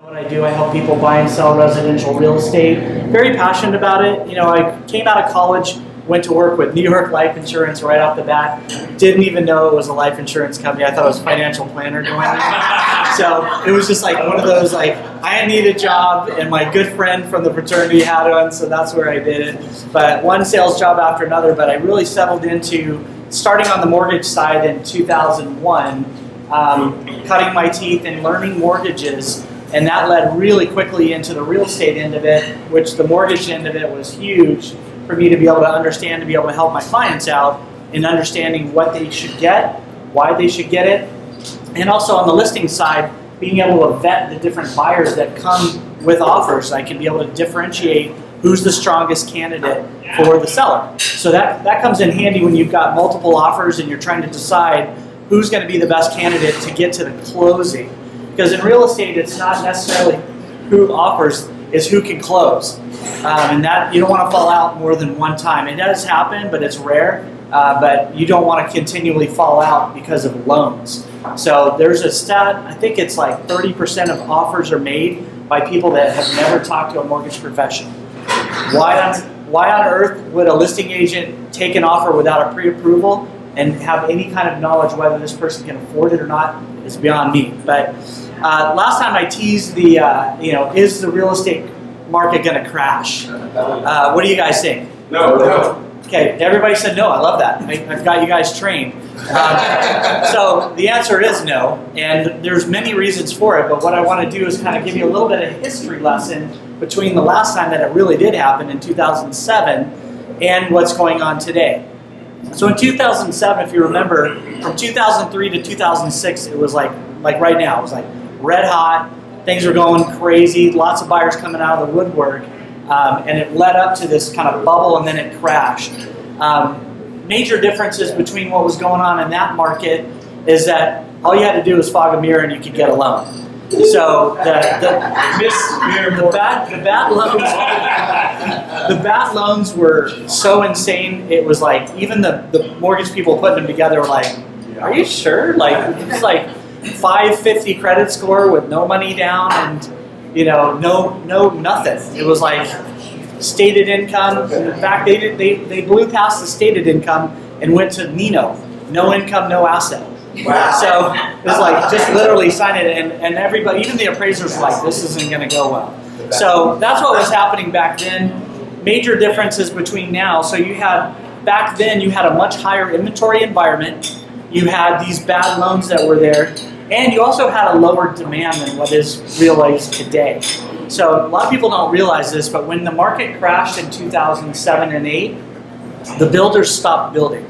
What I do, I help people buy and sell residential real estate. Very passionate about it. You know, I came out of college, went to work with New York Life Insurance right off the bat. Didn't even know it was a life insurance company. I thought it was a financial planner doing it. So it was just like one of those, like, I need a job, and my good friend from the fraternity had one, so that's where I did it. But one sales job after another, but I really settled into starting on the mortgage side in 2001, cutting my teeth and learning mortgages. And that led really quickly into the real estate end of it, which the mortgage end of it was huge for me to be able to understand, to be able to help my clients out in understanding what they should get, why they should get it, and also on the listing side, being able to vet the different buyers that come with offers. I can be able to differentiate who's the strongest candidate for the seller. So that comes in handy when you've got multiple offers and you're trying to decide who's going to be the best candidate to get to the closing. Because in real estate, it's not necessarily who offers, it's who can close. And that you don't want to fall out more than one time. It does happen, but it's rare. But you don't want to continually fall out because of loans. So there's a stat, I think it's like 30% of offers are made by people that have never talked to a mortgage professional. Why on earth would a listing agent take an offer without a pre-approval and have any kind of knowledge whether this person can afford it or not is beyond me. But last time I teased the, is the real estate market going to crash? What do you guys think? No. Okay, everybody said no. I love that. I've got you guys trained. So the answer is no, and there's many reasons for it, but what I want to do is kind of give you a little bit of history lesson between the last time that it really did happen in 2007 and what's going on today. So in 2007, if you remember, from 2003 to 2006, it was like right now, it was like red hot, things were going crazy, lots of buyers coming out of the woodwork, and it led up to this kind of bubble and then it crashed. Major differences between what was going on in that market is that all you had to do was fog a mirror and you could get a loan. So the bad loans were so insane. It was like even the mortgage people putting them together were like, "Are you sure?" Like it's like 550 credit score with no money down and no nothing. It was like stated income. In fact, they blew past the stated income and went to no income, no asset. Wow. So it was like just literally sign it, and everybody, even the appraisers, were like, this isn't going to go well. So that's what was happening back then. Major differences between now. So back then you had a much higher inventory environment. You had these bad loans that were there, and you also had a lower demand than what is realized today. So a lot of people don't realize this, but when the market crashed in 2007 and 8, the builders stopped building.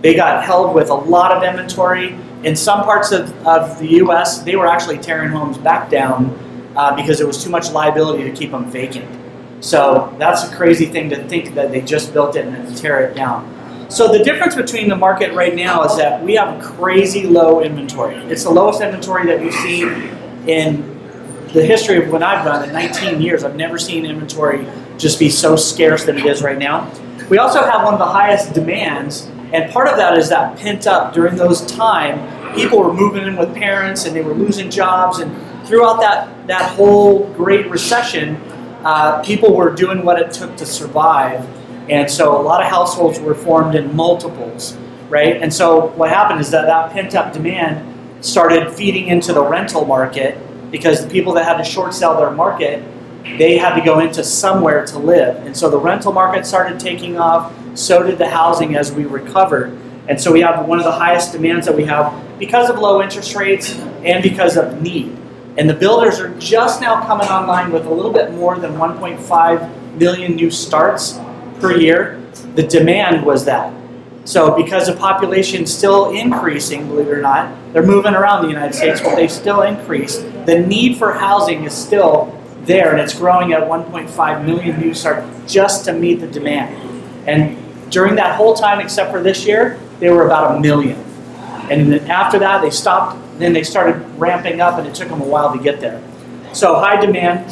They got held with a lot of inventory. In some parts of the U.S., they were actually tearing homes back down because there was too much liability to keep them vacant. So that's a crazy thing to think that they just built it and then tear it down. So the difference between the market right now is that we have crazy low inventory. It's the lowest inventory that we've seen in the history of when I've run in 19 years. I've never seen inventory just be so scarce than it is right now. We also have one of the highest demands. And part of that is that pent up during those time, people were moving in with parents and they were losing jobs. And throughout that whole Great Recession, people were doing what it took to survive. And so a lot of households were formed in multiples, right? And so what happened is that pent up demand started feeding into the rental market because the people that had to short sell their market, they had to go into somewhere to live. And so the rental market started taking off. So did the housing as we recovered. And so we have one of the highest demands that we have because of low interest rates and because of need. And the builders are just now coming online with a little bit more than 1.5 million new starts per year. The demand was that. So because the population is still increasing, believe it or not, they're moving around the United States, but they still increase. The need for housing is still there, and it's growing at 1.5 million new starts just to meet the demand. And during that whole time, except for this year, they were about 1 million. And then after that, they stopped. Then they started ramping up, and it took them a while to get there. So high demand.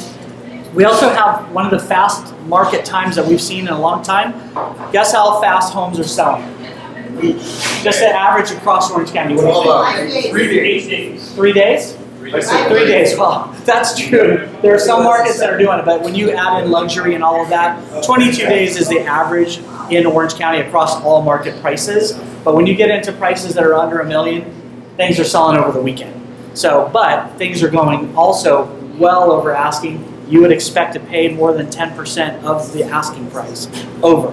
We also have one of the fast market times that we've seen in a long time. Guess how fast homes are selling? Just the average across Orange County. What do you think? 3 days. 3 days? I said 3 days. Well, that's true. There are some markets that are doing it, but when you add in luxury and all of that, 22 days is the average in Orange County across all market prices. But when you get into prices that are under $1 million, things are selling over the weekend. So, but things are going also well over asking. You would expect to pay more than 10% of the asking price over.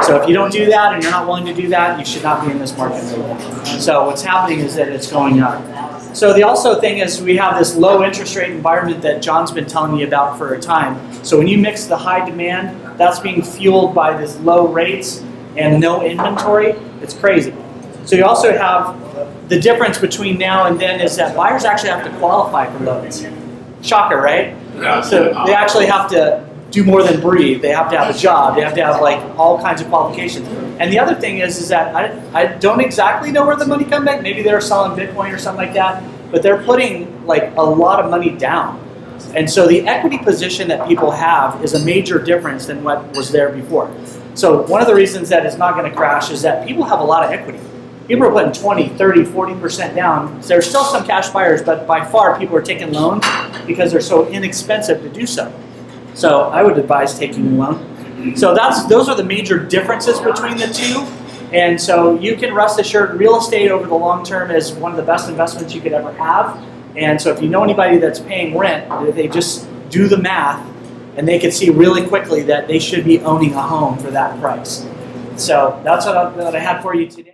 So if you don't do that and you're not willing to do that, you should not be in this market right now. So what's happening is that it's going up. So the also thing is we have this low interest rate environment that John's been telling you about for a time. So when you mix the high demand, that's being fueled by this low rates and no inventory. It's crazy. So you also have the difference between now and then is that buyers actually have to qualify for loans. Shocker, right? Yeah. So they actually have to do more than breathe. They have to have a job. They have to have like all kinds of qualifications. And the other thing is that I don't exactly know where the money comes back. Maybe they're selling Bitcoin or something like that, but they're putting like a lot of money down. And so the equity position that people have is a major difference than what was there before. So one of the reasons that it's not going to crash is that people have a lot of equity. People are putting 20, 30, 40% down. There's still some cash buyers, but by far people are taking loans because they're so inexpensive to do so. So I would advise taking a loan. So those are the major differences between the two. And so you can rest assured real estate over the long term is one of the best investments you could ever have. And so if you know anybody that's paying rent, they just do the math and they can see really quickly that they should be owning a home for that price. So that's what I had for you today.